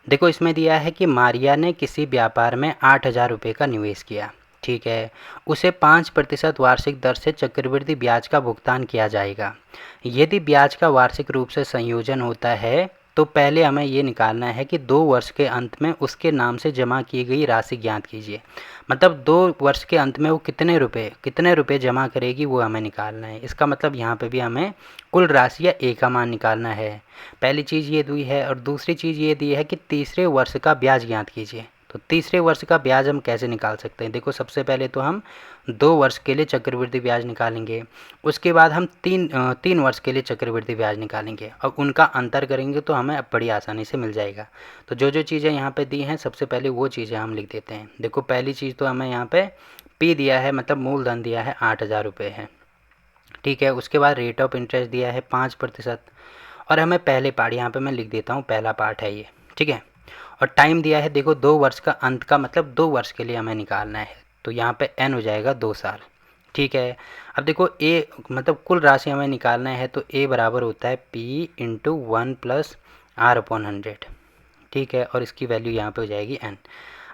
देखो इसमें दिया है कि मारिया ने किसी व्यापार में 8,000 रुपये का निवेश किया, ठीक है। उसे 5% वार्षिक दर से चक्रवृद्धि ब्याज का भुगतान किया जाएगा। यदि ब्याज का वार्षिक रूप से संयोजन होता है तो पहले हमें ये निकालना है कि 2 वर्ष के अंत में उसके नाम से जमा की गई राशि ज्ञात कीजिए। मतलब 2 वर्ष के अंत में वो कितने रुपए जमा करेगी वो हमें निकालना है। इसका मतलब यहाँ पे भी हमें कुल राशि या ए का मान निकालना है। पहली चीज़ ये दी है और दूसरी चीज़ ये दी है कि तीसरे वर्ष का ब्याज ज्ञात कीजिए। तो तीसरे वर्ष का ब्याज हम कैसे निकाल सकते हैं? देखो सबसे पहले तो हम 2 वर्ष के लिए चक्रवृद्धि ब्याज निकालेंगे, उसके बाद हम 3 वर्ष के लिए चक्रवृद्धि ब्याज निकालेंगे और उनका अंतर करेंगे तो हमें बड़ी आसानी से मिल जाएगा। तो जो जो चीज़ें यहाँ पे दी हैं सबसे पहले वो चीज़ें हम लिख देते हैं। देखो पहली चीज़ तो हमें यहाँ पे पी दिया है, मतलब मूलधन दिया है 8,000 रुपये है, ठीक है। उसके बाद रेट ऑफ इंटरेस्ट दिया है 5%। और हमें पहले पार्ट यहाँ पे मैं लिख देता हूँ, पहला पार्ट है ये, ठीक है। और टाइम दिया है, देखो 2 वर्ष का अंत का मतलब 2 वर्ष के लिए हमें निकालना है, तो यहाँ पे एन हो जाएगा 2 साल, ठीक है। अब देखो ए मतलब कुल राशि हमें निकालना है तो ए बराबर होता है पी इंटू 1+r/100, ठीक है। और इसकी वैल्यू यहाँ पे हो जाएगी एन।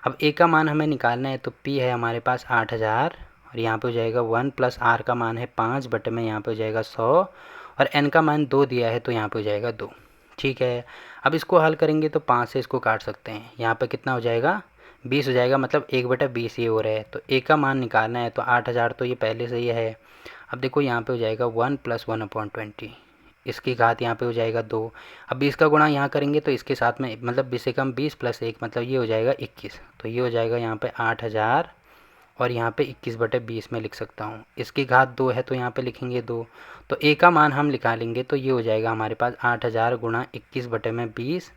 अब ए का मान हमें निकालना है तो पी है हमारे पास 8,000 और यहाँ पे हो जाएगा 1+r का मान है 5 बटे में यहाँ पे हो जाएगा 100 और एन का मान 2 दिया है तो यहाँ पे हो जाएगा 2, ठीक है। अब इसको हल करेंगे तो 5 से इसको काट सकते हैं, यहाँ पे कितना हो जाएगा 20 हो जाएगा, मतलब 1/20 ये हो रहा है। तो ए का मान निकालना है तो 8,000 तो ये पहले से ही है। अब देखो यहाँ पे हो जाएगा 1+1/20, इसकी घात यहाँ पे हो जाएगा 2। अब 20 का गुणा यहाँ करेंगे तो इसके साथ में मतलब 20 से कम 20+1 मतलब ये हो जाएगा 21, तो ये हो जाएगा यहाँ पे 8,000 और यहाँ पे 21/20 में लिख सकता हूँ। इसकी घात 2 है तो यहाँ पे लिखेंगे 2। तो ए का मान हम निकालेंगे तो ये हो जाएगा हमारे पास 8,000 गुणा 21/20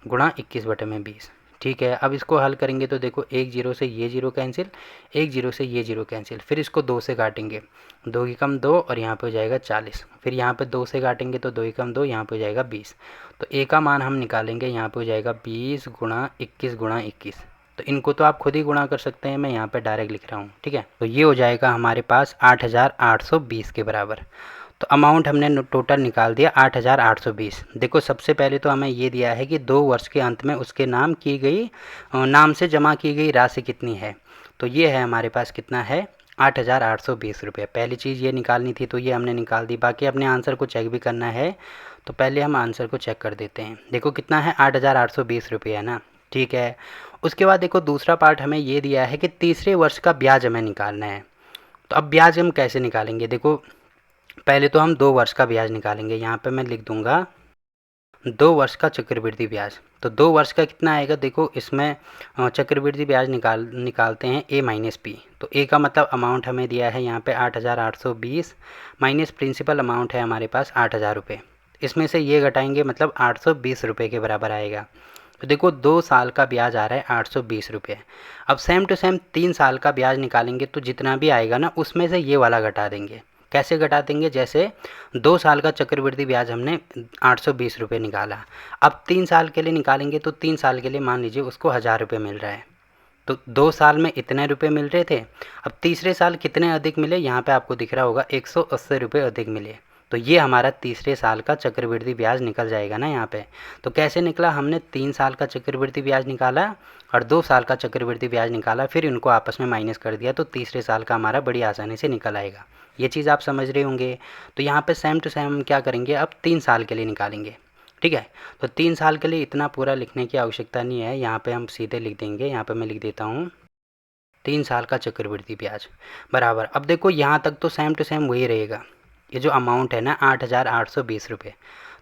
गुणा 21/20, ठीक है। अब इसको हल करेंगे तो देखो एक जीरो से ये जीरो कैंसिल, एक जीरो से ये जीरो कैंसिल, फिर इसको 2 से काटेंगे, 2 की कम 2 और यहाँ पे हो जाएगा 40, फिर यहाँ पे 2 से काटेंगे तो 2 की कम 2, यहाँ पे हो जाएगा 20। तो ए का मान हम निकालेंगे, यहाँ पे हो जाएगा 20 गुणा 21 गुणा 21। तो इनको तो आप खुद ही गुणा कर सकते हैं, मैं यहाँ पे डायरेक्ट लिख रहा हूँ, ठीक है। तो ये हो जाएगा हमारे पास 8,820 के बराबर। तो अमाउंट हमने टोटल निकाल दिया 8,820। देखो सबसे पहले तो हमें ये दिया है कि 2 वर्ष के अंत में उसके नाम से जमा की गई राशि कितनी है। तो ये है हमारे पास कितना है 8,820 रुपये। पहली चीज़ ये निकालनी थी तो ये हमने निकाल दी। बाकी अपने आंसर को चेक भी करना है तो पहले हम आंसर को चेक कर देते हैं। देखो कितना है 8,820 रुपये है ना, ठीक है। उसके बाद देखो दूसरा पार्ट हमें ये दिया है कि तीसरे वर्ष का ब्याज हमें निकालना है। तो अब ब्याज हम कैसे निकालेंगे? देखो पहले तो हम 2 वर्ष का ब्याज निकालेंगे, यहाँ पे मैं लिख दूंगा 2 वर्ष का चक्रवृद्धि ब्याज। तो 2 वर्ष का कितना आएगा? देखो इसमें चक्रवृद्धि ब्याज निकालते हैं ए माइनस पी। तो ए का मतलब अमाउंट हमें दिया है यहाँ पे 8,820 माइनस प्रिंसिपल अमाउंट है हमारे पास 8,000 रुपये। इसमें से ये घटाएंगे मतलब 820 रुपये के बराबर आएगा। तो देखो 2 साल का ब्याज आ रहा है 820 रुपये। अब सेम टू सेम 3 साल का ब्याज निकालेंगे तो जितना भी आएगा ना उसमें से ये वाला घटा देंगे। कैसे घटा देंगे? जैसे 2 साल का चक्रवृद्धि ब्याज हमने 820 रुपये निकाला, अब 3 साल के लिए निकालेंगे तो 3 साल के लिए मान लीजिए उसको 1,000 रुपये मिल रहा है। तो 2 साल में इतने रुपए मिल रहे थे, अब तीसरे साल कितने अधिक मिले? यहाँ पे आपको दिख रहा होगा 180 रुपये अधिक मिले। तो ये हमारा तीसरे साल का चक्रवृद्धि ब्याज निकल जाएगा ना यहाँ पे। तो कैसे निकला? हमने 3 साल का चक्रवृद्धि ब्याज निकाला और 2 साल का चक्रवृद्धि ब्याज निकाला, फिर इनको आपस में माइनस कर दिया तो तीसरे साल का हमारा बड़ी आसानी से निकल आएगा। ये चीज़ आप समझ रहे होंगे। तो यहाँ पे सेम टू सेम हम क्या करेंगे, अब 3 साल के लिए निकालेंगे, ठीक है। तो 3 साल के लिए इतना पूरा लिखने की आवश्यकता नहीं है, यहाँ पे हम सीधे लिख देंगे। यहाँ पे मैं लिख देता हूँ 3 साल का चक्रवृद्धि ब्याज बराबर। अब देखो यहाँ तक तो सेम टू सेम वही रहेगा, ये जो अमाउंट है ना 8,820 रुपये,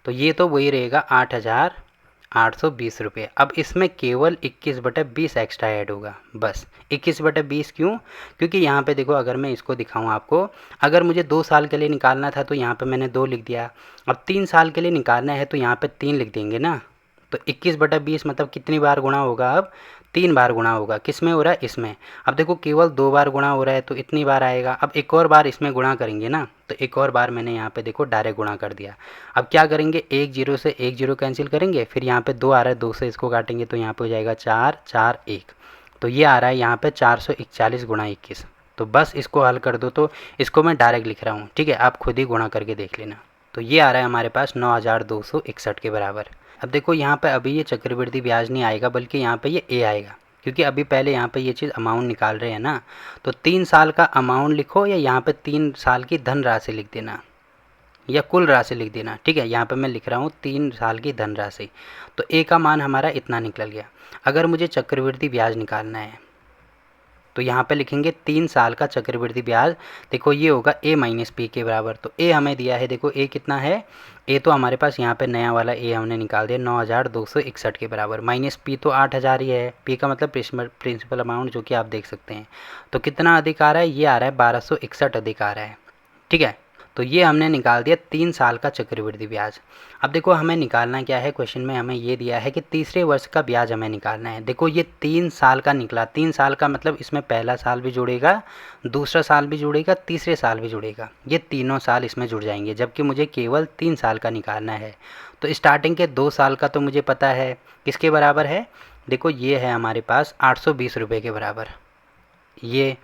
तो ये तो वही रहेगा 8,820 रुपये। अब इसमें केवल 21/20 एक्स्ट्रा ऐड होगा, बस 21/20। क्यों? क्योंकि यहाँ पे देखो अगर मैं इसको दिखाऊँ आपको, अगर मुझे 2 साल के लिए निकालना था तो यहाँ पे मैंने 2 लिख दिया, अब 3 साल के लिए निकालना है तो यहाँ पे 3 लिख देंगे ना। तो 21/20 मतलब कितनी बार गुणा होगा? अब 3 बार गुणा होगा। किस में हो रहा है? इसमें। अब देखो केवल 2 बार गुणा हो रहा है तो इतनी बार आएगा। अब एक और बार इसमें गुणा करेंगे ना, तो एक और बार मैंने यहाँ पे देखो डायरेक्ट गुणा कर दिया। अब क्या करेंगे, एक जीरो से एक जीरो कैंसिल करेंगे, फिर यहाँ पे 2 आ रहा है, 2 से इसको काटेंगे तो यहाँ पे हो जाएगा 4 4 1। तो ये आ रहा है यहाँ पे 441 गुणा 21। तो बस इसको हल कर दो, तो इसको मैं डायरेक्ट लिख रहा हूँ, ठीक है। आप खुद ही गुणा करके देख लेना। तो ये आ रहा है हमारे पास 9,261 के बराबर। अब देखो यहाँ पे अभी ये चक्रवृद्धि ब्याज नहीं आएगा, बल्कि यहाँ पे ये ए आएगा, क्योंकि अभी पहले यहाँ पे ये चीज़ अमाउंट निकाल रहे हैं ना। तो 3 साल का अमाउंट लिखो, या यहाँ पे 3 साल की धन राशि लिख देना, या कुल राशि लिख देना। ठीक है, यहाँ पे मैं लिख रहा हूँ 3 साल की धन राशि। तो ए का मान हमारा इतना निकल गया। अगर मुझे चक्रवृद्धि ब्याज निकालना है तो यहाँ पे लिखेंगे 3 साल का चक्रवृद्धि ब्याज। देखो ये होगा ए माइनस पी के बराबर। तो ए हमें दिया है, देखो ए कितना है, ए तो हमारे पास यहाँ पे नया वाला ए हमने निकाल दिया 9261 के बराबर, माइनस पी तो 8000 ही है, पी का मतलब प्रिंसिपल अमाउंट, जो कि आप देख सकते हैं। तो कितना अधिक आ रहा है, ये आ रहा है 1261 अधिक आ रहा है। ठीक है, तो ये हमने निकाल दिया 3 साल का चक्रवृद्धि ब्याज। अब देखो हमें निकालना क्या है, क्वेश्चन में हमें ये दिया है कि तीसरे वर्ष का ब्याज हमें निकालना है। देखो ये 3 साल का निकला, 3 साल का मतलब इसमें पहला साल भी जुड़ेगा, दूसरा साल भी जुड़ेगा, तीसरे साल भी जुड़ेगा, ये तीनों साल इसमें जुड़ जाएंगे, जबकि मुझे केवल 3 साल का निकालना है। तो स्टार्टिंग के 2 साल का तो मुझे पता है किसके बराबर है, देखो ये है हमारे पास 820 रुपये के बराबर ये,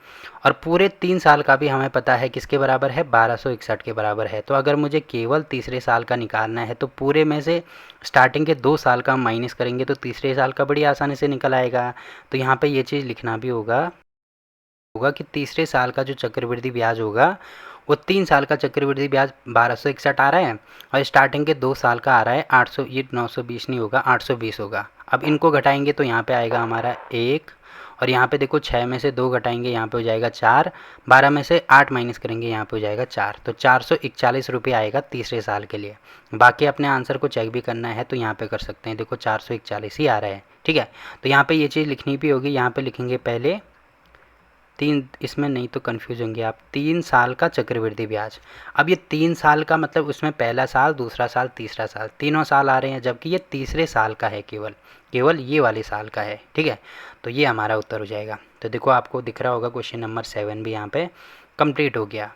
और पूरे 3 साल का भी हमें पता है किसके बराबर है, 1261 के बराबर है। तो अगर मुझे केवल तीसरे साल का निकालना है तो पूरे में से स्टार्टिंग के 2 साल का हम माइनस करेंगे तो तीसरे साल का बड़ी आसानी से निकल आएगा। तो यहाँ पे ये चीज़ लिखना भी होगा कि तीसरे साल का जो चक्रवृद्धि ब्याज होगा वो 3 साल का चक्रवृद्धि ब्याज 1261 आ रहा है, और स्टार्टिंग के 2 साल का आ रहा है 800, ये 920 नहीं होगा, 820 होगा। अब इनको घटाएंगे तो यहाँ पे आएगा हमारा 1, और यहाँ पे देखो 6 में से 2 घटाएंगे, यहाँ पे हो जाएगा 4, 12 में से 8 माइनस करेंगे, यहाँ पे हो जाएगा 4। तो 441 रुपये आएगा तीसरे साल के लिए। बाकी अपने आंसर को चेक भी करना है तो यहाँ पे कर सकते हैं, देखो 441 ही आ रहा है। ठीक है, तो यहाँ पे ये चीज़ लिखनी भी होगी, यहाँ पे लिखेंगे पहले 3, इसमें नहीं तो कन्फ्यूज होंगे आप, 3 साल का चक्रवृद्धि ब्याज। अब ये 3 साल का मतलब उसमें पहला साल, दूसरा साल, तीसरा साल, तीनों साल आ रहे हैं, जबकि ये तीसरे साल का है, केवल ये वाले साल का है। ठीक है, तो ये हमारा उत्तर हो जाएगा। तो देखो आपको दिख रहा होगा क्वेश्चन नंबर 7 भी यहाँ पे कंप्लीट हो गया।